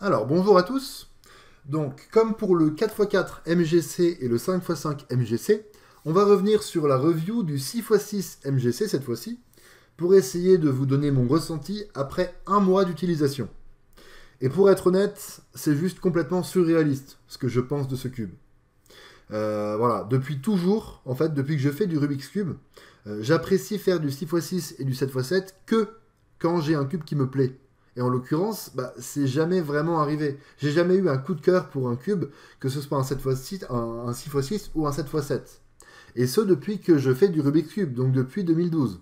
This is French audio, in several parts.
Alors, bonjour à tous. Donc, comme pour le 4x4 MGC et le 5x5 MGC, on va revenir sur la review du 6x6 MGC cette fois-ci, pour essayer de vous donner mon ressenti après un mois d'utilisation. Et pour être honnête, c'est juste complètement surréaliste ce que je pense de ce cube. Voilà, depuis toujours, en fait, depuis que je fais du Rubik's Cube, j'apprécie faire du 6x6 et du 7x7 que quand j'ai un cube qui me plaît. Et en l'occurrence, c'est jamais vraiment arrivé. J'ai jamais eu un coup de cœur pour un cube, que ce soit un 7x6, un 6x6 ou un 7x7. Et ce, depuis que je fais du Rubik's Cube, donc depuis 2012.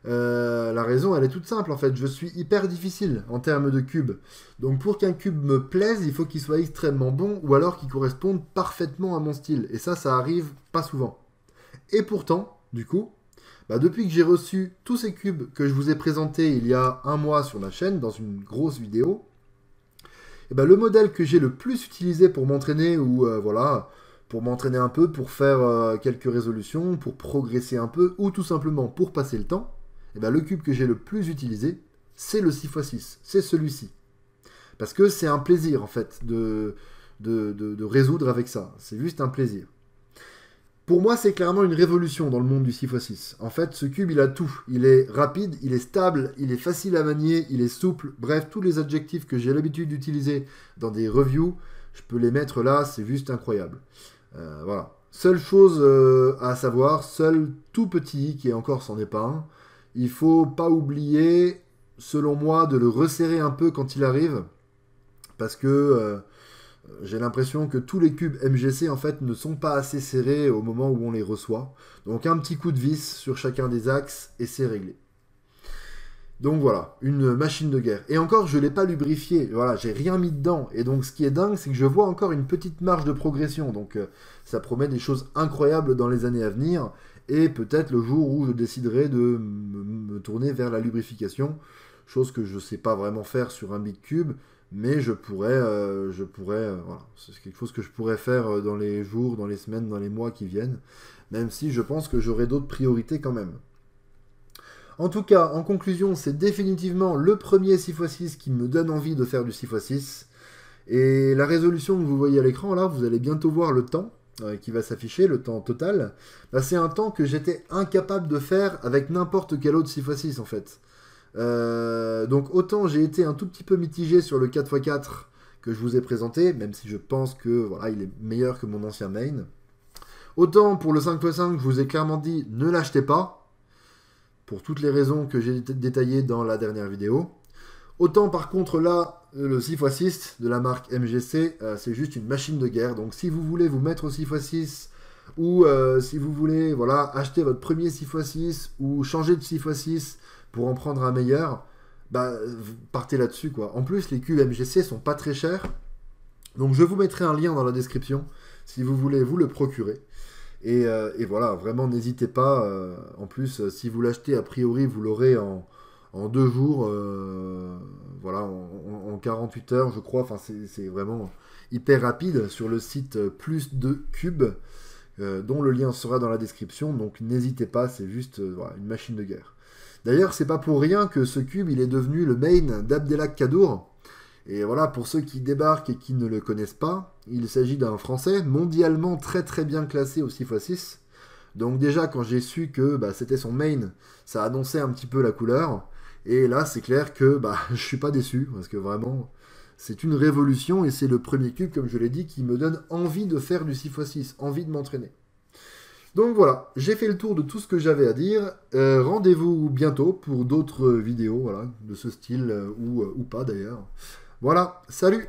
La raison, elle est toute simple en fait. Je suis hyper difficile en termes de cubes. Donc pour qu'un cube me plaise, il faut qu'il soit extrêmement bon ou alors qu'il corresponde parfaitement à mon style. Et ça arrive pas souvent. Et pourtant, du coup, depuis que j'ai reçu tous ces cubes que je vous ai présentés il y a un mois sur ma chaîne, dans une grosse vidéo, le modèle que j'ai le plus utilisé pour m'entraîner, ou voilà, pour m'entraîner un peu, pour faire quelques résolutions, pour progresser un peu, ou tout simplement pour passer le temps, le cube que j'ai le plus utilisé, c'est le 6x6, c'est celui-ci. Parce que c'est un plaisir, en fait, de résoudre avec ça. C'est juste un plaisir. Pour moi, c'est clairement une révolution dans le monde du 6x6. En fait, ce cube, il a tout. Il est rapide, il est stable, il est facile à manier, il est souple. Bref, tous les adjectifs que j'ai l'habitude d'utiliser dans des reviews, je peux les mettre là, c'est juste incroyable. Voilà. Seule chose à savoir, seul tout petit, qui est encore c'en est pas un, il faut pas oublier, selon moi, de le resserrer un peu quand il arrive, parce que j'ai l'impression que tous les cubes MGC en fait ne sont pas assez serrés au moment où on les reçoit. Donc un petit coup de vis sur chacun des axes et c'est réglé. Donc voilà, une machine de guerre. Et encore, je ne l'ai pas lubrifié, voilà, j'ai rien mis dedans. Et donc ce qui est dingue, c'est que je vois encore une petite marge de progression. Donc ça promet des choses incroyables dans les années à venir. Et peut-être le jour où je déciderai de me tourner vers la lubrification. Chose que je ne sais pas vraiment faire sur un big cube. Mais je pourrais, voilà, c'est quelque chose que je pourrais faire dans les jours, dans les semaines, dans les mois qui viennent, même si je pense que j'aurai d'autres priorités quand même. En tout cas, en conclusion, c'est définitivement le premier 6x6 qui me donne envie de faire du 6x6. Et la résolution que vous voyez à l'écran, là, vous allez bientôt voir le temps qui va s'afficher, le temps total. C'est un temps que j'étais incapable de faire avec n'importe quel autre 6x6 en fait. Donc autant j'ai été un tout petit peu mitigé sur le 4x4 que je vous ai présenté, même si je pense que voilà, il est meilleur que mon ancien main. Autant pour le 5x5, je vous ai clairement dit ne l'achetez pas, pour toutes les raisons que j'ai détaillées dans la dernière vidéo. Autant par contre là, le 6x6 de la marque MGC, c'est juste une machine de guerre. Donc si vous voulez vous mettre au 6x6, ou si vous voulez voilà, acheter votre premier 6x6, ou changer de 6x6, pour en prendre un meilleur, partez là-dessus quoi. En plus, les cubes MGC sont pas très chers, donc je vous mettrai un lien dans la description si vous voulez vous le procurer. Et voilà, vraiment n'hésitez pas. En plus, si vous l'achetez, a priori, vous l'aurez en 2 jours, voilà, en 48 heures, je crois. Enfin, c'est vraiment hyper rapide sur le site Plus de Cubes, dont le lien sera dans la description. Donc n'hésitez pas, c'est juste voilà, une machine de guerre. D'ailleurs, c'est pas pour rien que ce cube, il est devenu le main d'Abdelhak Kadour. Et voilà, pour ceux qui débarquent et qui ne le connaissent pas, il s'agit d'un Français mondialement très très bien classé au 6x6. Donc déjà, quand j'ai su que c'était son main, ça annonçait un petit peu la couleur. Et là, c'est clair que je suis pas déçu, parce que vraiment, c'est une révolution, et c'est le premier cube, comme je l'ai dit, qui me donne envie de faire du 6x6, envie de m'entraîner. Donc voilà, j'ai fait le tour de tout ce que j'avais à dire. Rendez-vous bientôt pour d'autres vidéos voilà, de ce style, ou pas d'ailleurs. Voilà, salut!